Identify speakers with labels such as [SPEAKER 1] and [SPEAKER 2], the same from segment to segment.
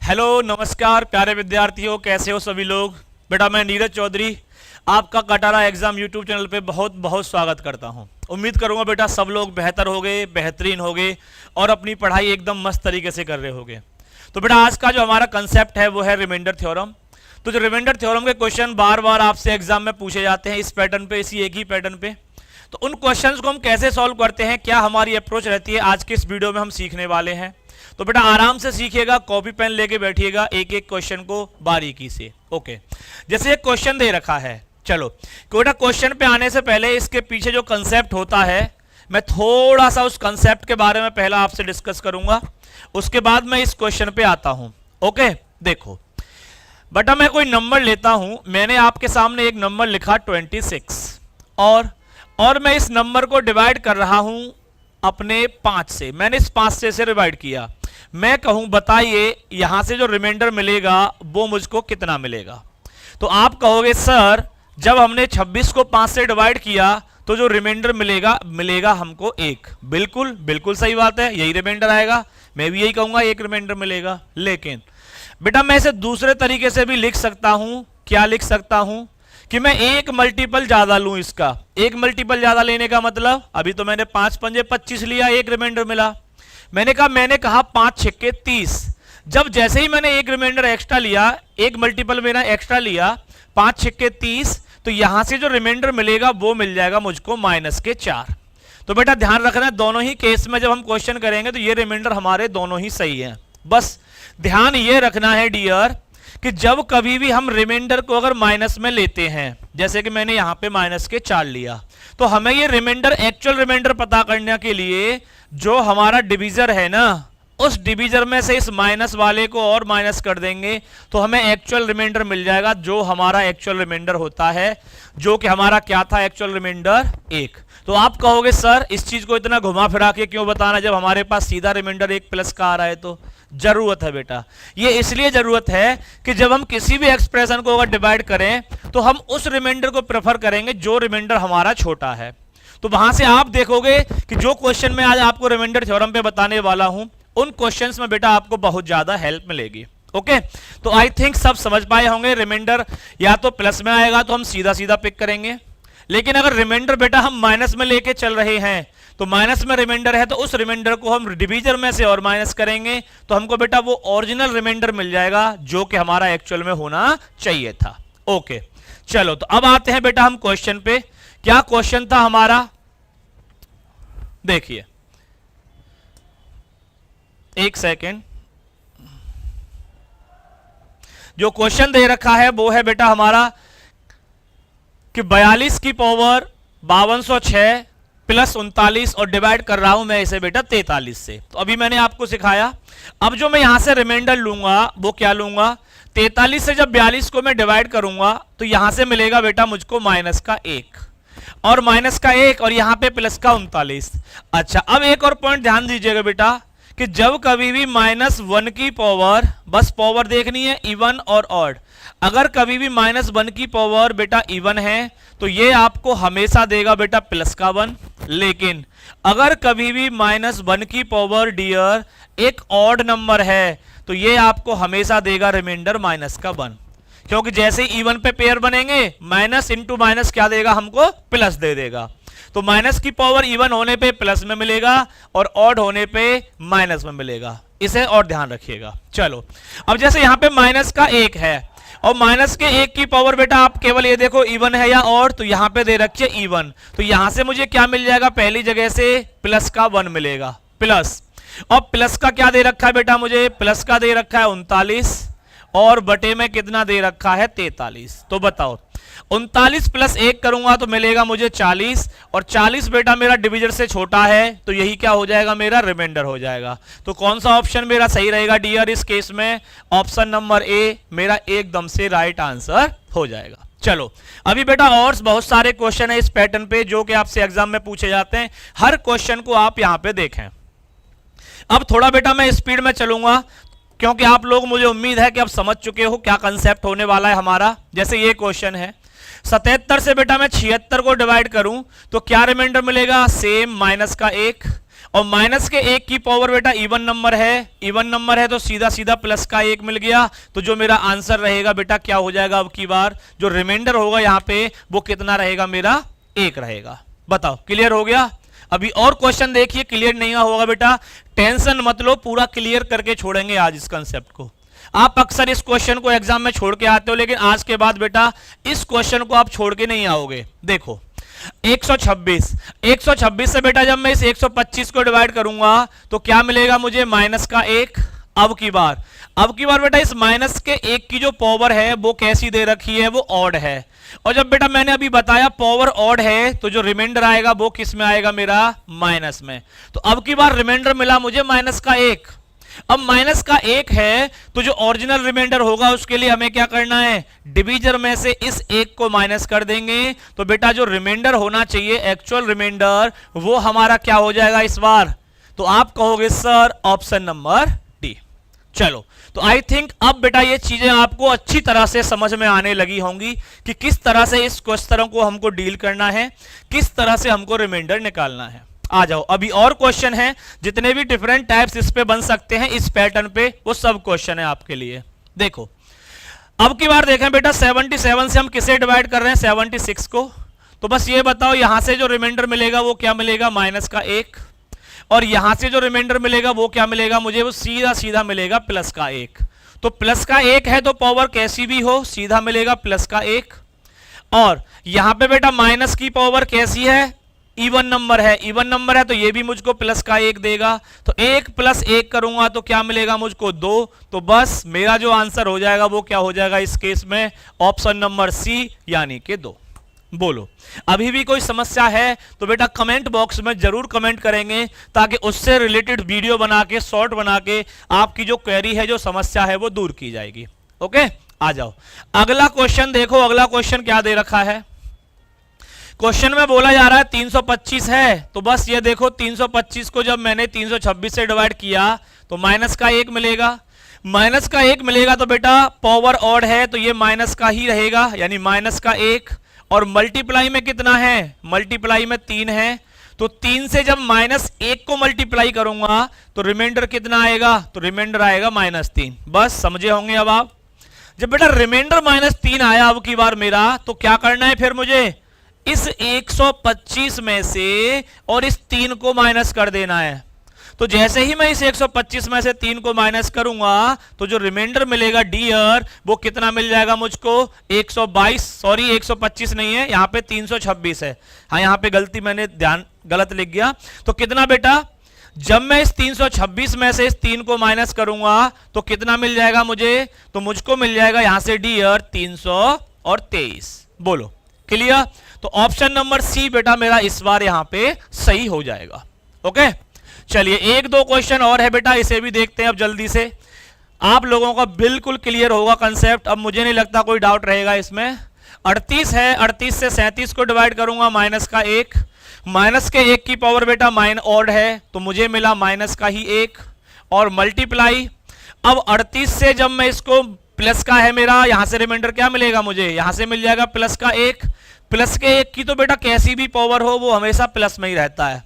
[SPEAKER 1] Hello नमस्कार प्यारे विद्यार्थियों, कैसे हो सभी लोग। बेटा मैं नीरज चौधरी आपका कटारा एग्जाम यूट्यूब चैनल पे बहुत बहुत स्वागत करता हूं। उम्मीद करूंगा बेटा सब लोग बेहतर होगे, बेहतरीन होगे और अपनी पढ़ाई एकदम मस्त तरीके से कर रहे होगे। तो बेटा आज का जो हमारा कंसेप्ट है वो है रिमाइंडर थ्योरम। तो जो रिमाइंडर थ्योरम के क्वेश्चन बार बार आपसे एग्जाम में पूछे जाते हैं इस पैटर्न पे, इसी एक ही पैटर्न पे, तो उन क्वेश्चंस को हम कैसे सॉल्व करते हैं, क्या हमारी अप्रोच रहती है, आज के इस वीडियो में हम सीखने वाले हैं। तो बेटा आराम से सीखिएगा, कॉपी पेन लेके बैठिएगा, एक एक क्वेश्चन को बारीकी से। ओके, जैसे एक क्वेश्चन दे रखा है, चलो बेटा क्वेश्चन पे आने से पहले इसके पीछे जो कंसेप्ट होता है मैं थोड़ा सा उस कंसेप्ट के बारे में पहला आपसे डिस्कस करूंगा, उसके बाद मैं इस क्वेश्चन पे आता हूं। ओके देखो बेटा, मैं कोई नंबर लेता हूं, मैंने आपके सामने एक नंबर लिखा 26 और मैं इस नंबर को डिवाइड कर रहा हूं अपने 5 से। मैंने इस 5 से डिवाइड किया। मैं कहूं बताइए यहां से जो रिमाइंडर मिलेगा वो मुझको कितना मिलेगा। तो आप कहोगे सर जब हमने 26 को 5 से डिवाइड किया तो जो रिमाइंडर मिलेगा हमको 1। बिल्कुल बिल्कुल सही बात है, यही रिमाइंडर आएगा, मैं भी यही कहूंगा 1 रिमाइंडर मिलेगा। लेकिन बेटा मैं इसे दूसरे तरीके से भी लिख सकता हूं। क्या लिख सकता हूं कि मैं एक मल्टीपल ज्यादा लूं इसका। एक मल्टीपल ज्यादा लेने का मतलब, अभी तो मैंने 5 पंजे 25 लिया, एक रिमाइंडर मिला। मैंने कहा 5 छक्के 30। जब जैसे ही मैंने एक रिमाइंडर एक्स्ट्रा लिया, एक मल्टीपल मेरा एक्स्ट्रा लिया, 5 छक्के 30, तो यहां से जो रिमाइंडर मिलेगा वो मिल जाएगा मुझको -4। तो बेटा ध्यान रखना दोनों ही केस में जब हम क्वेश्चन करेंगे तो ये रिमाइंडर हमारे दोनों ही सही है। बस ध्यान ये रखना है डियर कि जब कभी भी हम रिमाइंडर को अगर माइनस में लेते हैं, जैसे कि मैंने यहां पे -4 लिया, तो हमें ये रिमाइंडर एक्चुअल रिमाइंडर पता करने के लिए जो हमारा डिवीजर है ना, उस डिवीजर में से इस माइनस वाले को और माइनस कर देंगे तो हमें एक्चुअल रिमाइंडर मिल जाएगा, जो हमारा एक्चुअल रिमाइंडर होता है, जो कि हमारा क्या था एक्चुअल रिमाइंडर 1। तो आप कहोगे सर इस चीज को इतना घुमा फिरा के क्यों बताना जब हमारे पास सीधा रिमाइंडर 1 प्लस का आ रहा है। तो जरूरत है बेटा, ये इसलिए जरूरत है कि जब हम किसी भी एक्सप्रेशन को अगर डिवाइड करें तो हम उस रिमाइंडर को प्रेफर करेंगे जो रिमाइंडर हमारा छोटा है। तो वहां से आप देखोगे कि जो क्वेश्चन में आज आपको रिमाइंडर थ्योरम पे बताने वाला हूं उन क्वेश्चंस में बेटा आपको बहुत ज्यादा हेल्प मिलेगी। ओके, तो आई थिंक सब समझ पाए होंगे। रिमाइंडर या तो प्लस में आएगा तो हम सीधा सीधा पिक करेंगे, लेकिन अगर रिमाइंडर बेटा हम माइनस में लेके चल रहे हैं तो माइनस में रिमाइंडर है तो उस रिमाइंडर को हम डिवीजर में से और माइनस करेंगे तो हमको बेटा वो ओरिजिनल रिमाइंडर मिल जाएगा जो कि हमारा एक्चुअल में होना चाहिए था। ओके चलो, तो अब आते हैं बेटा हम क्वेश्चन पे। क्या क्वेश्चन था हमारा, देखिए एक सेकेंड। जो क्वेश्चन दे रखा है वो है बेटा हमारा कि 42 की पावर 5206 प्लस 39 और डिवाइड कर रहा हूं मैं इसे बेटा 43 से। तो अभी मैंने आपको सिखाया, अब जो मैं यहां से रिमाइंडर लूंगा वो क्या लूंगा, 43 से जब 42 को मैं डिवाइड करूंगा तो यहां से मिलेगा बेटा मुझको -1 और -1 और यहां पे प्लस का 39। अच्छा अब एक और पॉइंट ध्यान दीजिएगा बेटा कि जब कभी भी -1 की पावर, बस पावर देखनी है इवन और ऑड, अगर कभी भी -1 की पावर बेटा इवन है तो ये आपको हमेशा देगा बेटा प्लस का 1। लेकिन अगर कभी भी -1 की पावर डियर एक ऑड नंबर है तो ये आपको हमेशा देगा रिमाइंडर -1, क्योंकि जैसे इवन पे पेयर बनेंगे माइनस इंटू माइनस क्या देगा हमको, प्लस दे देगा। तो माइनस की पावर इवन होने पे प्लस में मिलेगा और ऑड होने पे माइनस में मिलेगा, इसे और ध्यान रखिएगा। चलो अब जैसे यहां पे -1 है और -1 की पावर बेटा आप केवल ये देखो इवन है या ऑड, तो यहां पे दे रखिए इवन, तो यहां से मुझे क्या मिल जाएगा, पहली जगह से प्लस का 1 मिलेगा, प्लस, और प्लस का क्या दे रखा है बेटा, मुझे प्लस का दे रखा है 39 और बटे में कितना दे रखा है 43। तो बताओ 39 प्लस 1 करूंगा तो मिलेगा मुझे 40 और 40 बेटा मेरा डिवीजर से छोटा है तो यही क्या हो जाएगा, मेरा रिमाइंडर हो जाएगा। तो कौन सा ऑप्शन मेरा सही रहेगा डियर इस केस में, ऑप्शन नंबर ए मेरा एकदम से राइट आंसर हो जाएगा। चलो अभी बेटा और बहुत सारे क्वेश्चन है इस पैटर्न पे जो कि आपसे एग्जाम में पूछे जाते हैं, हर क्वेश्चन को आप यहां पे देखें। अब थोड़ा बेटा मैं स्पीड में चलूंगा क्योंकि आप लोग, मुझे उम्मीद है कि आप समझ चुके हो क्या कंसेप्ट होने वाला है हमारा। जैसे ये क्वेश्चन है 77 से बेटा मैं 76 को डिवाइड करूं तो क्या रिमाइंडर मिलेगा, सेम -1 और माइनस के एक की पावर बेटा इवन नंबर है तो सीधा सीधा प्लस का एक मिल गया। तो जो मेरा आंसर रहेगा बेटा क्या हो जाएगा, अब की बार जो रिमाइंडर होगा यहां पे वो कितना रहेगा, मेरा 1 रहेगा। बताओ क्लियर हो गया। अभी और क्वेश्चन देखिए, क्लियर नहीं होगा बेटा टेंशन मत लो, पूरा क्लियर करके छोड़ेंगे आज इस कंसेप्ट को। आप अक्सर इस क्वेश्चन को एग्जाम में छोड़ के आते हो, लेकिन आज के बाद बेटा इस क्वेश्चन को आप छोड़ के नहीं आओगे। देखो 126 से बेटा जब मैं इस 125 को डिवाइड करूंगा तो क्या मिलेगा मुझे, माइनस का 1। अब की बार बेटा इस माइनस के 1 की जो पावर है वो कैसी दे रखी है, वो ऑड है। और जब बेटा मैंने अभी बताया पावर ऑड है तो जो रिमाइंडर आएगा वो किस में आएगा, मेरा माइनस में। तो अब की बार रिमाइंडर मिला मुझे माइनस का 1। अब माइनस का 1 है तो जो ओरिजिनल रिमाइंडर होगा उसके लिए हमें क्या करना है, डिवीजर में से इस 1 को माइनस कर देंगे। तो बेटा जो रिमाइंडर होना चाहिए एक्चुअल रिमाइंडर वो हमारा क्या हो जाएगा इस बार, तो आप कहोगे सर ऑप्शन नंबर डी। चलो तो आई थिंक अब बेटा ये चीजें आपको अच्छी तरह से समझ में आने लगी होंगी कि किस तरह से इस क्वेश्चन को हमको डील करना है, किस तरह से हमको रिमाइंडर निकालना है। आ जाओ अभी और क्वेश्चन है, जितने भी डिफरेंट टाइप्स इस पे बन सकते हैं इस पैटर्न पे, वो सब क्वेश्चन है आपके लिए। देखो अब की बार देखें बेटा 77 से हम किसे डिवाइड कर रहे हैं, 76 को। तो बस ये बताओ यहां से जो रिमाइंडर मिलेगा वो क्या मिलेगा, माइनस का 1। और यहां से जो रिमाइंडर मिलेगा वो क्या मिलेगा मुझे, वो सीधा सीधा मिलेगा प्लस का 1। तो प्लस का 1 है तो पावर कैसी भी हो सीधा मिलेगा प्लस का 1। और यहां पे बेटा माइनस की पावर कैसी है, इवन नंबर है तो ये भी मुझको प्लस का 1 देगा। तो 1 + 1 करूंगा तो क्या मिलेगा मुझको 2। तो बस मेरा जो आंसर हो जाएगा वो क्या हो जाएगा इस केस में, ऑप्शन नंबर सी यानी कि 2। बोलो अभी भी कोई समस्या है तो बेटा कमेंट बॉक्स में जरूर कमेंट करेंगे, ताकि उससे रिलेटेड वीडियो बना के शॉर्ट बना के आपकी जो क्वेरी है, जो समस्या है वो दूर की जाएगी। ओके आ जाओ अगला क्वेश्चन देखो। अगला क्वेश्चन क्या दे रखा है, क्वेश्चन में बोला जा रहा है 325 है। तो बस ये देखो 325 को जब मैंने 326 से डिवाइड किया तो माइनस का 1 मिलेगा। माइनस का 1 मिलेगा तो बेटा पावर ऑड है तो ये माइनस का ही रहेगा, यानी माइनस का 1। और मल्टीप्लाई में कितना है, मल्टीप्लाई में 3 है। तो 3 से जब -1 को मल्टीप्लाई करूंगा तो रिमाइंडर कितना आएगा, तो रिमाइंडर आएगा -3। बस समझे होंगे अब आप। जब बेटा रिमाइंडर -3 आया अब की बार मेरा, तो क्या करना है फिर मुझे, इस 125 में से और इस 3 को माइनस कर देना है। तो जैसे ही मैं इस 125 में से 3 को माइनस करूंगा तो जो रिमाइंडर मिलेगा डियर वो कितना मिल जाएगा मुझको, 122। सॉरी 125 नहीं है, यहां पे 326 है। हाँ यहां पे गलती, मैंने गलत लिख गया। तो कितना बेटा, जब मैं इस 326 में से इस 3 को माइनस करूंगा तो कितना मिल जाएगा मुझे, तो मुझको मिल जाएगा यहां से डियर 323। बोलो क्लियर। तो ऑप्शन नंबर सी बेटा मेरा इस बार यहां पे सही हो जाएगा। ओके चलिए 1-2 क्वेश्चन और है बेटा, इसे भी देखते हैं अब जल्दी से। आप लोगों का बिल्कुल क्लियर होगा कंसेप्ट, अब मुझे नहीं लगता कोई डाउट रहेगा इसमें। 38 है, 38 से 37 को डिवाइड करूंगा माइनस का 1। माइनस के 1 की पावर बेटा माइन ऑड है तो मुझे मिला माइनस का ही 1। और मल्टीप्लाई, अब 38 से जब मैं इसको प्लस का है मेरा, यहां से रिमाइंडर क्या मिलेगा मुझे, यहां से मिल जाएगा प्लस का 1। प्लस के 1 की तो बेटा कैसी भी पावर हो वो हमेशा प्लस में ही रहता है।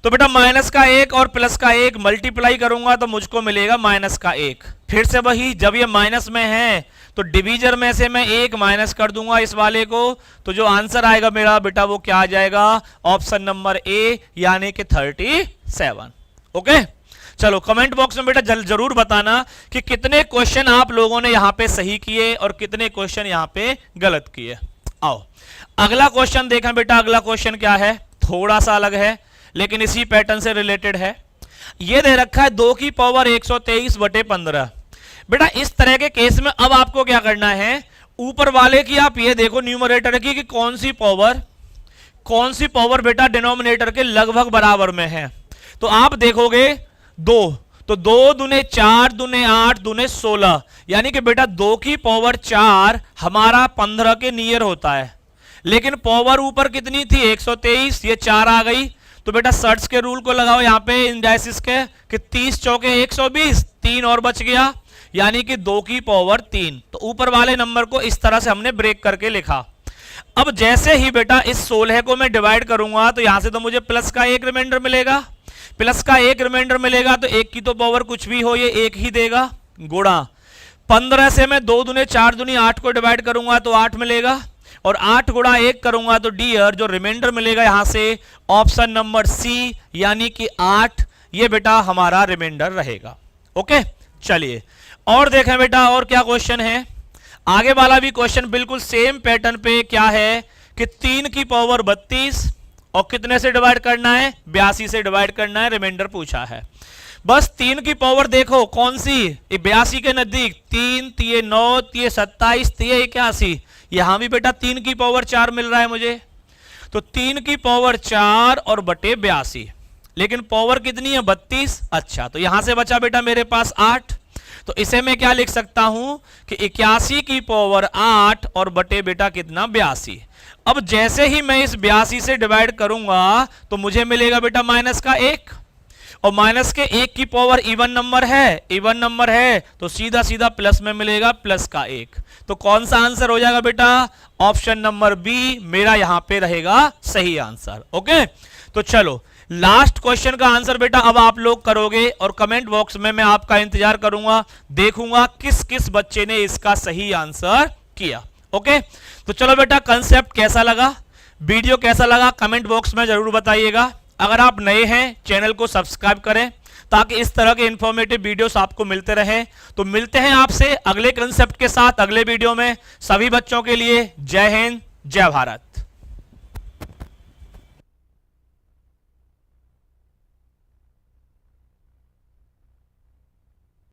[SPEAKER 1] तो बेटा माइनस का 1 और प्लस का 1 मल्टीप्लाई करूंगा तो मुझको मिलेगा माइनस का 1। फिर से वही, जब ये माइनस में है तो डिवीजर में से मैं 1 माइनस कर दूंगा इस वाले को, तो जो आंसर आएगा मेरा बेटा वो क्या आ जाएगा, ऑप्शन नंबर ए यानी कि 37। ओके चलो कमेंट बॉक्स में बेटा जरूर बताना कि कितने क्वेश्चन आप लोगों ने यहां पे सही किए और कितने क्वेश्चन यहां पे गलत किए। आओ अगला क्वेश्चन देखें बेटा। अगला क्वेश्चन क्या है, थोड़ा सा अलग है लेकिन इसी पैटर्न से रिलेटेड है। यह दे रखा है 2 की पावर 123/15। बेटा इस तरह के केस में अब आपको क्या करना है, ऊपर वाले की आप ये देखो न्यूमरेटर की कि कौन सी पावर बेटा डिनोमिनेटर के लगभग बराबर में है। तो आप देखोगे 2, तो 2 दूने 4, दूने 8, दूने 16, यानी कि बेटा 2 की पावर 4 हमारा 15 के नियर होता है। लेकिन पावर ऊपर कितनी थी 123, ये 4 आ गई। तो बेटा सर्च के रूल को लगाओ यहां पे इंडाइसिस के कि 30 चौके 120, 3 और बच गया यानी कि 2 की पावर 3। तो ऊपर वाले नंबर को इस तरह से हमने ब्रेक करके लिखा। अब जैसे ही बेटा इस 16 को मैं डिवाइड करूंगा तो यहां से तो मुझे प्लस का 1 रिमाइंडर मिलेगा। प्लस का 1 रिमाइंडर मिलेगा तो 1 की तो पावर कुछ भी हो ये 1 ही देगा, गुणा 15 से मैं 2 दूने 4 दूनी 8 को डिवाइड करूंगा तो 8 मिलेगा, और 8 गुणा 1 करूंगा तो डियर जो रिमाइंडर मिलेगा यहां से ऑप्शन नंबर सी यानी कि 8, ये बेटा हमारा रिमाइंडर रहेगा। ओके, चलिए और देखें बेटा और क्या क्वेश्चन है। आगे वाला भी क्वेश्चन बिल्कुल सेम पैटर्न पे क्या है कि 3 की पावर 32 और कितने से डिवाइड करना है, 82 से डिवाइड करना है, रिमाइंडर पूछा है। बस 3 की पावर देखो कौन सी, 82 के नजदीक 3 3 9 3 27 3 81, यहां भी बेटा 3 की पावर 4 मिल रहा है मुझे, तो 3 की पावर 4 और बटे 82, लेकिन पावर कितनी है 32। अच्छा, तो यहां से बचा बेटा मेरे पास 8, तो इसे मैं क्या लिख सकता हूं कि 81 की पावर 8 और बटे बेटा कितना 82। अब जैसे ही मैं इस 82 से डिवाइड करूंगा तो मुझे मिलेगा बेटा माइनस का 1, और माइनस के 1 की पावर इवन नंबर है, तो सीधा सीधा प्लस में मिलेगा प्लस का 1। तो कौन सा आंसर हो जाएगा बेटा, ऑप्शन नंबर बी मेरा यहां पे रहेगा सही आंसर। ओके, तो चलो लास्ट क्वेश्चन का आंसर बेटा अब आप लोग करोगे और कमेंट बॉक्स में मैं आपका इंतजार करूंगा, देखूंगा किस किस बच्चे ने इसका सही आंसर किया। ओके, तो चलो बेटा कंसेप्ट कैसा लगा, वीडियो कैसा लगा कमेंट बॉक्स में जरूर बताइएगा। अगर आप नए हैं चैनल को सब्सक्राइब करें ताकि इस तरह के इंफॉर्मेटिव वीडियोस आपको मिलते रहे। तो मिलते हैं आपसे अगले कंसेप्ट के साथ अगले वीडियो में। सभी बच्चों के लिए जय हिंद, जय भारत।